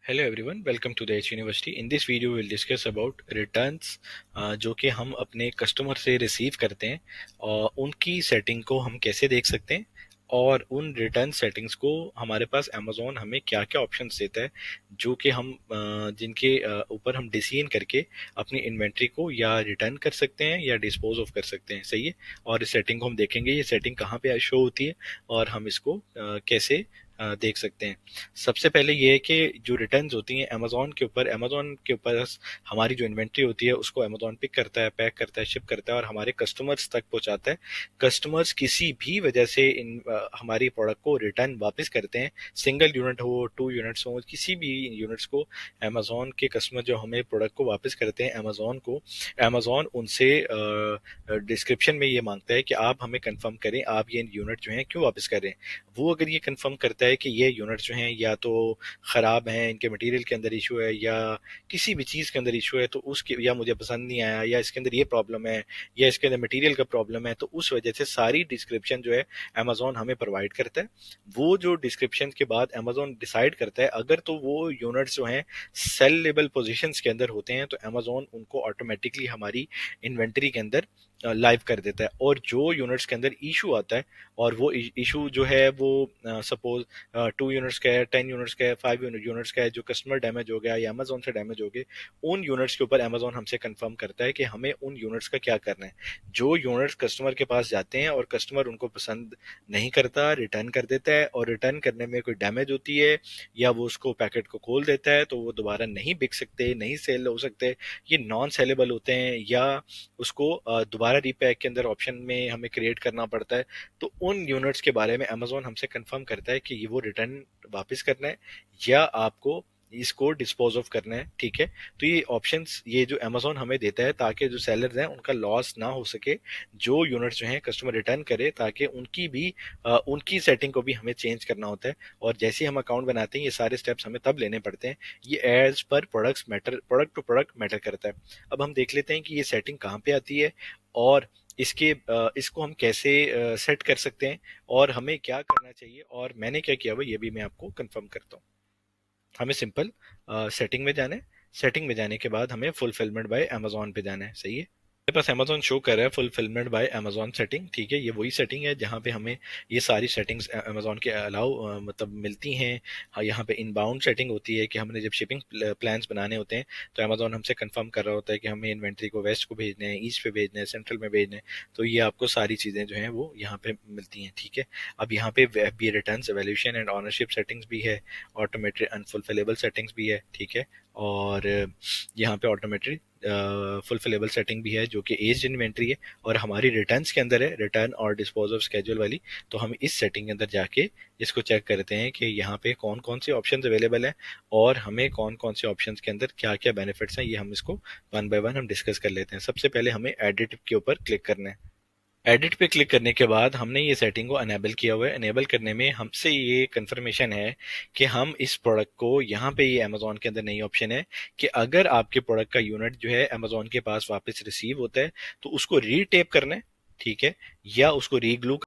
Hello everyone, welcome to the H university. In this video will discuss about returns जो कि हम अपने customer से रिसीव करते हैं और उनकी सेटिंग को हम कैसे देख सकते हैं और उन रिटर्न सेटिंग्स को हमारे पास अमेजोन हमें क्या क्या ऑप्शंस देता है जो कि हम जिनके ऊपर हम डिसीजन करके अपनी इन्वेंट्री को या रिटर्न कर सकते हैं या डिस्पोज ऑफ कर सकते हैं। सही है। और इस सेटिंग को हम देखेंगे, ये सेटिंग कहाँ पे शो होती है और हम इसको कैसे देख सकते हैं। सबसे पहले ये है कि जो रिटर्न्स होती हैं अमेजोन के ऊपर हमारी जो इन्वेंट्री होती है उसको अमेजोन पिक करता है, पैक करता है, शिप करता है और हमारे कस्टमर्स तक पहुंचाता है। कस्टमर्स किसी भी वजह से हमारी प्रोडक्ट को रिटर्न वापस करते हैं, सिंगल यूनिट हो, 2 यूनिट्स हो, किसी भी यूनिट्स को अमेजोन के कस्टमर जो हमें प्रोडक्ट को वापस करते हैं अमेजोन उनसे डिस्क्रिप्शन में ये मांगता है कि आप हमें कंफर्म करें आप ये यूनिट जो है क्यों वापस कर रहे हैं। वो अगर ये कंफर्म करता है कि ये यूनिट जो हैं या तो ख़राब हैं, इनके मटेरियल के अंदर इशू है या किसी भी चीज़ के अंदर इशू है, तो उसके या मुझे पसंद नहीं आया या इसके अंदर ये प्रॉब्लम है या इसके अंदर मटेरियल का प्रॉब्लम है, तो उस वजह से सारी डिस्क्रिप्शन जो है अमेजोन हमें प्रोवाइड करता है। वो जो डिस्क्रिप्शन के बाद अमेजोन डिसाइड करता है, अगर तो वो यूनिट्स जो हैं सेलेबल पोजीशंस के अंदर होते हैं तो अमेजोन उनको ऑटोमेटिकली हमारी इन्वेंटरी के अंदर लाइव कर देता है। और जो यूनिट्स के अंदर इशू आता है और वो इशू जो है वो सपोज 2 यूनिट्स का है, 10 यूनिट्स का है, 5 यूनिट्स का है, जो कस्टमर डैमेज हो गया या अमेजोन से डैमेज हो गए, उन यूनिट्स के ऊपर अमेजोन हमसे कंफर्म करता है कि हमें उन यूनिट्स का क्या करना है। जो यूनिट्स कस्टमर के पास जाते हैं और कस्टमर उनको पसंद नहीं करता, रिटर्न कर देता है और रिटर्न करने में कोई डैमेज होती है या वो उसको पैकेट को खोल देता है तो वो दोबारा नहीं बिक सकते, नहीं सेल हो सकते, ये नॉन सेलेबल होते हैं या उसको दोबारा रीपैक के अंदर ऑप्शन में हमें क्रिएट करना पड़ता है। तो उन यूनिट्स के बारे में अमेजोन हमसे कंफर्म करता है कि ये वो रिटर्न वापस करना है या आपको इसको डिस्पोज ऑफ करना है। ठीक है। तो ये ऑप्शंस ये जो अमेजोन हमें देता है ताकि जो सेलर्स हैं उनका लॉस ना हो सके, जो यूनिट्स जो हैं कस्टमर रिटर्न करे ताकि उनकी भी उनकी सेटिंग को भी हमें चेंज करना होता है। और जैसे ही हम अकाउंट बनाते हैं ये सारे स्टेप्स हमें तब लेने पड़ते हैं। ये as per products matter, product to product matter करता है। अब हम देख लेते हैं कि ये सेटिंग कहाँ पे आती है और इसको हम कैसे सेट कर सकते हैं और हमें क्या करना चाहिए और मैंने क्या किया हुआ ये भी मैं आपको कंफर्म करता हूँ। हमें सिंपल सेटिंग में जाना है। सेटिंग में जाने के बाद हमें फुलफिलमेंट बाय अमेजोन पे जाना है। सही है। मेरे पास अमेजोन शो कर रहा है फुलफिलमेंट बाय अमेजोन सेटिंग। ठीक है, ये वही सेटिंग है जहाँ पे हमें ये सारी सेटिंग्स अमेजोन के अलाउ मतलब मिलती हैं। हाँ, यहाँ पे इनबाउंड सेटिंग होती है कि हमने जब शिपिंग प्लान्स बनाने होते हैं तो अमेजोन हमसे कंफर्म कर रहा होता है कि हमें इन्वेंट्री को वेस्ट को भेजने हैं, ईस्ट पे भेजने हैं, सेंट्रल में भेजने हैं। तो ये आपको सारी चीज़ें जो हैं वो यहाँ पे मिलती हैं। ठीक है। अब यहाँ पे FBA returns, evolution and ownership settings भी है, ऑटोमेटेड अनफुलफिलेबल सेटिंग्स भी है। ठीक है। और यहाँ पे ऑटोमेटेड फुलफिलेबल सेटिंग भी है जो कि एज इन्वेंट्री है और हमारी रिटर्न्स के अंदर है, रिटर्न और डिस्पोज ऑफ स्केड्यूल वाली। तो हम इस सेटिंग के अंदर जाके इसको चेक करते हैं कि यहाँ पे कौन कौन से ऑप्शंस अवेलेबल हैं और हमें कौन कौन से ऑप्शंस के अंदर क्या क्या बेनिफिट्स हैं। ये हम इसको वन बाय वन हम डिस्कस कर लेते हैं। सबसे पहले हमें एडिट के ऊपर क्लिक करना है। एडिट पे क्लिक करने के बाद हमने ये सेटिंग को अनेबल किया हुआ है। अनेबल करने में हमसे ये कंफर्मेशन है कि हम इस प्रोडक्ट को यहाँ पे, ये अमेजोन के अंदर नई ऑप्शन है कि अगर आपके प्रोडक्ट का यूनिट जो है अमेजोन के पास वापस रिसीव होता है तो उसको रीटेप करना है। ठीक है। या उसको रीग्लू।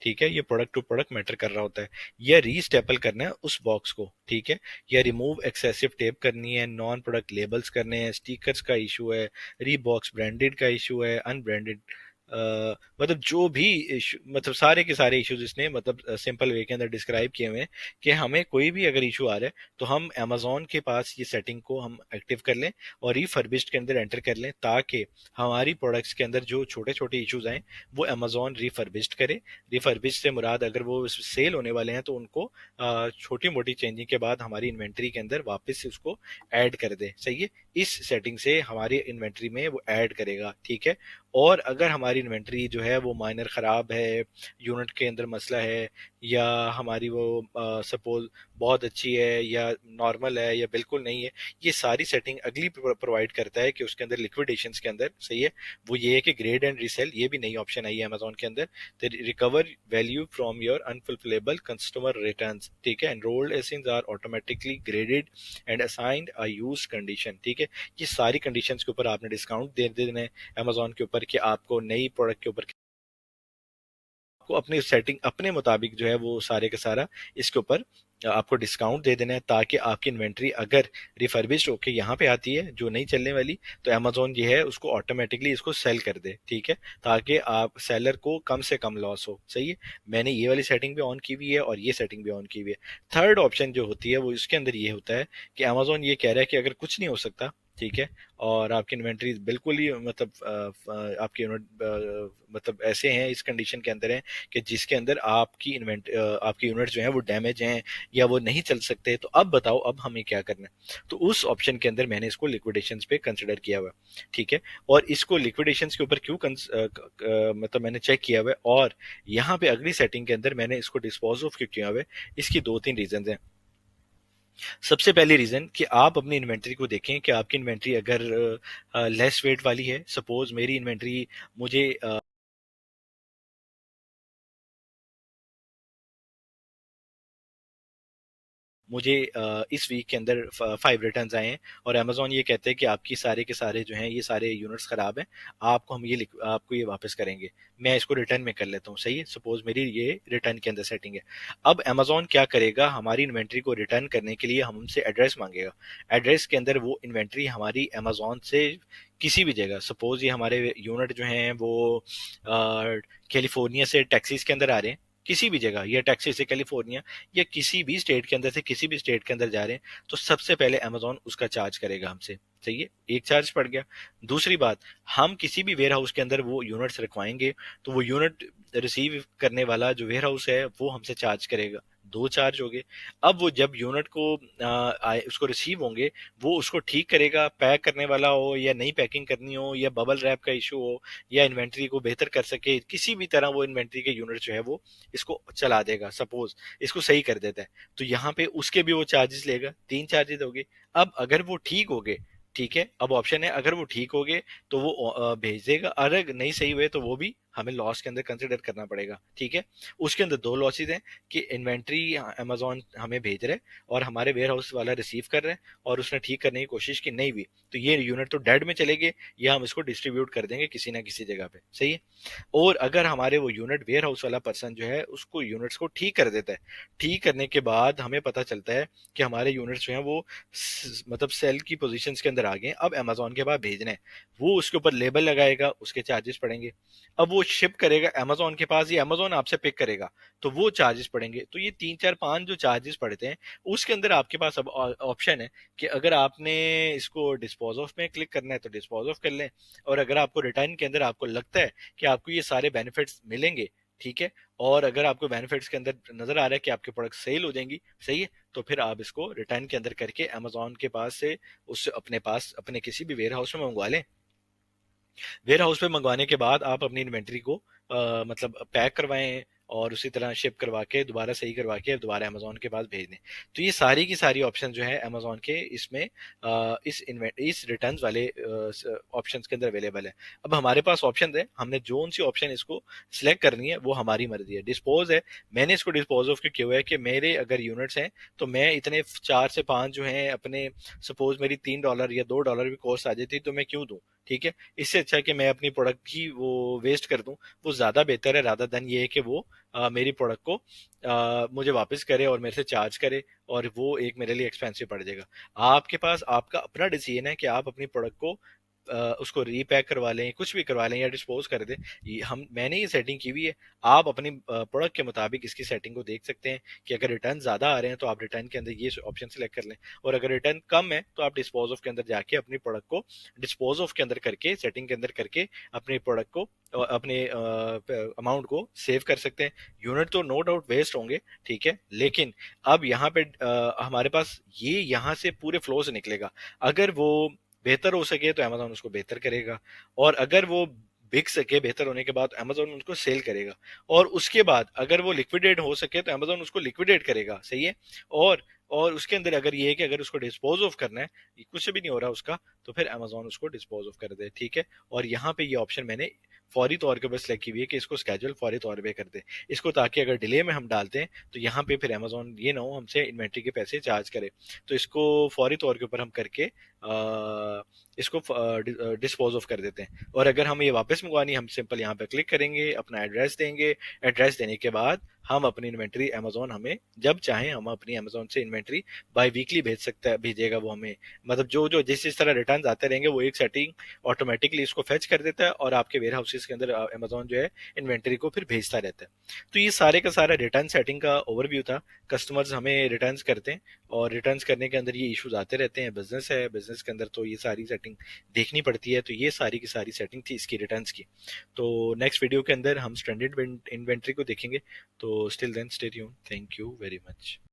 ठीक है, ये प्रोडक्ट टू प्रोडक्ट मैटर कर रहा होता है। या रीस्टेपल करना है उस बॉक्स को। ठीक है। या रिमूव एक्सेसिव टेप करनी है, नॉन प्रोडक्ट लेबल्स करने हैं, स्टिकर्स का इशू है, रीबॉक्स ब्रांडेड का इशू है, अनब्रांडेड मतलब जो भी मतलब सारे के सारे इश्यूज इसने मतलब सिंपल वे के अंदर डिस्क्राइब किए हुए हैं कि हमें कोई भी अगर इशू आ रहा है तो हम अमेजोन के पास ये सेटिंग को हम एक्टिव कर लें और रिफर्बिश्ड के अंदर एंटर कर लें ताकि हमारी प्रोडक्ट्स के अंदर जो छोटे छोटे इश्यूज आए वो अमेजोन रिफर्बिश्ड करे। रिफर्बिश से मुराद अगर वो सेल होने वाले हैं तो उनको छोटी मोटी चेंजिंग के बाद हमारी इन्वेंट्री के अंदर वापस से उसको ऐड कर दे। सही है। इस सेटिंग से हमारी इन्वेंट्री में वो ऐड करेगा। ठीक है। और अगर हमारी इन्वेंट्री जो है वो माइनर ख़राब है, यूनिट के अंदर मसला है या हमारी वो सपोज बहुत अच्छी है या नॉर्मल है या बिल्कुल नहीं है, ये सारी सेटिंग अगली प्रोवाइड करता है कि उसके अंदर लिक्विडेशंस के अंदर। सही है। वो ये है कि ग्रेड एंड रीसेल, ये भी नई ऑप्शन आई है अमेजोन के अंदर। तो recover value from your unfulfillable customer returns. ठीक है। Enrolled ASINs are automatically graded and assigned a use condition. ठीक है। ये सारी कंडीशंस के ऊपर आपने डिस्काउंट दे देना है अमेजोन के ऊपर कि आपको नई प्रोडक्ट के ऊपर को अपनी सेटिंग अपने मुताबिक जो है वो सारे का सारा इसके ऊपर आपको डिस्काउंट दे देना है, ताकि आपकी इन्वेंट्री अगर रिफर्बिश्ड होके यहाँ पे आती है जो नहीं चलने वाली, तो अमेजोन ये है उसको ऑटोमेटिकली इसको सेल कर दे, ठीक है, ताकि आप सेलर को कम से कम लॉस हो। सही है, मैंने ये वाली सेटिंग भी ऑन की हुई है और ये सेटिंग भी ऑन की हुई है। थर्ड ऑप्शन जो होती है वो इसके अंदर ये होता है कि अमेजोन ये कह रहा है कि अगर कुछ नहीं हो सकता, ठीक है, और आपकी इन्वेंट्री बिल्कुल ही मतलब आपकी मतलब ऐसे हैं, इस कंडीशन के अंदर है कि जिसके अंदर आपकी यूनिट जो है वो डैमेज हैं या वो नहीं चल सकते, तो अब बताओ अब हमें क्या करना है। तो उस ऑप्शन के अंदर मैंने इसको लिक्विडेशन पे कंसिडर किया हुआ है, ठीक है। और इसको लिक्विडेशन के ऊपर क्यों मतलब मैंने चेक किया हुआ है, और यहाँ पे अगली सेटिंग के अंदर मैंने इसको डिस्पोज ऑफ क्यों किया हुआ है, इसकी दो तीन रीजन हैं। सबसे पहली रीजन कि आप अपनी इन्वेंट्री को देखें कि आपकी इन्वेंट्री अगर लेस वेट वाली है, सपोज मेरी इन्वेंट्री मुझे मुझे इस वीक के अंदर 5 रिटर्न आए हैं, और अमेजोन ये कहते हैं कि आपकी सारे के सारे जो हैं ये सारे यूनिट्स खराब हैं, आपको हम आपको ये वापस करेंगे, मैं इसको रिटर्न में कर लेता हूँ। सही है, सपोज मेरी ये रिटर्न के अंदर सेटिंग है। अब अमेजोन क्या करेगा, हमारी इन्वेंट्री को रिटर्न करने के लिए हमसे एड्रेस मांगेगा। एड्रेस के अंदर वो इन्वेंट्री हमारी अमेजोन से किसी भी जगह, सपोज ये हमारे यूनिट जो हैं वो कैलिफोर्निया से टेक्सास के अंदर आ रहे हैं, किसी भी जगह, या टेक्सास से कैलिफोर्निया या किसी भी स्टेट के अंदर से किसी भी स्टेट के अंदर जा रहे हैं, तो सबसे पहले अमेजोन उसका चार्ज करेगा हमसे। सही है, एक चार्ज पड़ गया। दूसरी बात, हम किसी भी वेयर हाउस के अंदर वो यूनिट्स रखवाएंगे, तो वो यूनिट रिसीव करने वाला जो वेयर हाउस है वो हमसे चार्ज करेगा, दो चार्ज हो गए। अब वो जब यूनिट को उसको रिसीव होंगे, वो उसको ठीक करेगा, पैक करने वाला हो या नई पैकिंग करनी हो या बबल रैप का इशू हो या इन्वेंट्री को बेहतर कर सके, किसी भी तरह वो इन्वेंट्री के यूनिट जो है वो इसको चला देगा, सपोज इसको सही कर देता है, तो यहाँ पे उसके भी वो चार्जेस लेगा, तीन चार्जेस हो गए। अब अगर वो ठीक हो गए, ठीक है, अब ऑप्शन है अगर वो ठीक हो गए तो वो भेज देगा, अगर नहीं सही हुए तो वो भी हमें लॉस के अंदर कंसिडर करना पड़ेगा, ठीक है। उसके अंदर दो लॉसेज हैं कि इन्वेंट्री अमेजोन हमें भेज रहा है और हमारे वेयर हाउस वाला रिसीव कर रहा है, और उसने ठीक करने की कोशिश की, नहीं हुई, तो ये यूनिट तो डेड में चले गए, या हम इसको डिस्ट्रीब्यूट कर देंगे किसी ना किसी जगह पे। सही है। और अगर हमारे वो यूनिट वेयर हाउस वाला पर्सन जो है उसको यूनिट्स को ठीक कर देता है, ठीक करने के बाद हमें पता चलता है कि हमारे यूनिट्स जो हैं वो मतलब सेल की पोजीशंस के अंदर आ गए, अब अमेजोन के पास भेजने हैं, वो उसके ऊपर लेबल लगाएगा, उसके चार्जेस पड़ेंगे। अब वो शिप करेगा अमेजोन के पास, या अमेजोन आपसे पिक करेगा, तो वो चार्जेस पड़ेंगे। तो ये तीन चार पांच जो चार्जेस पड़ते हैं, उसके अंदर आपके पास अब ऑप्शन है कि अगर आपने इसको डिस्पोज ऑफ में क्लिक करना है तो डिस्पोज ऑफ कर लें, और अगर आपको रिटर्न के अंदर आपको लगता है कि आपको ये सारे बेनिफिट्स मिलेंगे, ठीक है, और अगर आपको बेनिफिट्स के अंदर नजर आ रहा है कि आपके प्रोडक्ट सेल हो जाएंगी, सही है, तो फिर आप इसको रिटर्न के अंदर करके अमेजोन के पास से उससे अपने पास अपने किसी भी वेयर हाउस में मंगवा लें। वेयर हाउस पे मंगवाने के बाद आप अपनी इन्वेंट्री को मतलब पैक करवाएं, और उसी तरह शिप करवा के दोबारा सही करवा के दोबारा अमेजोन के पास भेज दें। तो ये सारी की सारी ऑप्शन जो है अमेजोन के इसमें इस रिटर्न वाले ऑप्शन के अंदर अवेलेबल है। अब हमारे पास ऑप्शन है, हमने जो सी ऑप्शन इसको सिलेक्ट करनी है वो हमारी मर्जी है। डिस्पोज है, मैंने इसको डिस्पोज ऑफ क्यों किया हुआ है कि मेरे अगर यूनिट्स हैं तो मैं इतने 4 से 5 जो हैं अपने, सपोज मेरी $3 या $2 भी कॉस्ट आ जाती तो मैं क्यों दूं, ठीक है। इससे अच्छा है कि मैं अपनी प्रोडक्ट की वो वेस्ट कर दूं, वो ज्यादा बेहतर है, रादर देन ये है कि वो मेरी प्रोडक्ट को मुझे वापस करे और मेरे से चार्ज करे, और वो एक मेरे लिए एक्सपेंसिव पड़ जाएगा। आपके पास आपका अपना डिसीजन है कि आप अपनी प्रोडक्ट को उसको रीपैक करवा लें, कुछ भी करवा लें या डिस्पोज कर दें। मैंने ये सेटिंग की हुई है, आप अपनी प्रोडक्ट के मुताबिक इसकी सेटिंग को देख सकते हैं कि अगर रिटर्न ज्यादा आ रहे हैं तो आप रिटर्न के अंदर ये ऑप्शन सेलेक्ट कर लें, और अगर रिटर्न कम है तो आप डिस्पोज ऑफ के अंदर जाके अपनी प्रोडक्ट को डिस्पोज ऑफ के अंदर करके सेटिंग के अंदर करके अपने प्रोडक्ट को अपने अमाउंट को सेव कर सकते हैं। यूनिट तो नो डाउट वेस्ट होंगे, ठीक है, लेकिन अब यहाँ पे हमारे पास ये यहाँ से पूरे फ्लो से निकलेगा। अगर वो बेहतर हो सके तो अमेजोन उसको बेहतर करेगा, और अगर वो बिक सके बेहतर होने के बाद अमेजोन उसको सेल करेगा, और उसके बाद अगर वो लिक्विडेट हो सके तो अमेजोन उसको लिक्विडेट करेगा। सही है। और उसके अंदर अगर ये है कि अगर उसको डिस्पोज ऑफ करना है, कुछ भी नहीं हो रहा उसका, तो फिर अमेजोन उसको डिस्पोज ऑफ कर दे, ठीक है। और यहाँ पे ये ऑप्शन मैंने फौरी तौर पे बस सेलेक्ट की हुई है कि इसको स्केड्यूल फौरी तौर पे कर दे इसको, ताकि अगर डिले में हम डालते हैं तो यहाँ पे फिर अमेजोन ये ना हो हमसे इन्वेंट्री के पैसे चार्ज करे। तो इसको फौरी तौर के ऊपर हम करके इसको डिस्पोज ऑफ कर देते हैं। और अगर हमें ये वापस मंगवानी, हम सिंपल यहाँ पे क्लिक करेंगे, अपना एड्रेस देंगे। एड्रेस देने के बाद हम अपनी इन्वेंट्री अमेजोन हमें जब चाहें हम अपनी अमेजोन से इन्वेंट्री बाय वीकली भेज सकता है, भेजेगा वो हमें। मतलब जो जो जिस तरह रिटर्न आते रहेंगे वो एक सेटिंग ऑटोमेटिकली इसको फेच कर देता है और आपके वेयर हाउसेस के अंदर अमेजोन जो है इन्वेंट्री को फिर भेजता रहता है। तो ये सारे का सारा रिटर्न सेटिंग का ओवरव्यू था। कस्टमर्स हमें रिटर्न्स करते हैं और रिटर्न्स करने के अंदर ये इश्यूज आते रहते हैं। बिजनेस है, बिजनेस के अंदर तो ये सारी सेटिंग देखनी पड़ती है। तो ये सारी की सारी सेटिंग थी इसकी रिटर्न्स की। तो नेक्स्ट वीडियो के अंदर हम स्टैंडर्ड इन्वेंट्री को देखेंगे। तो still then stay tuned, thank you very much.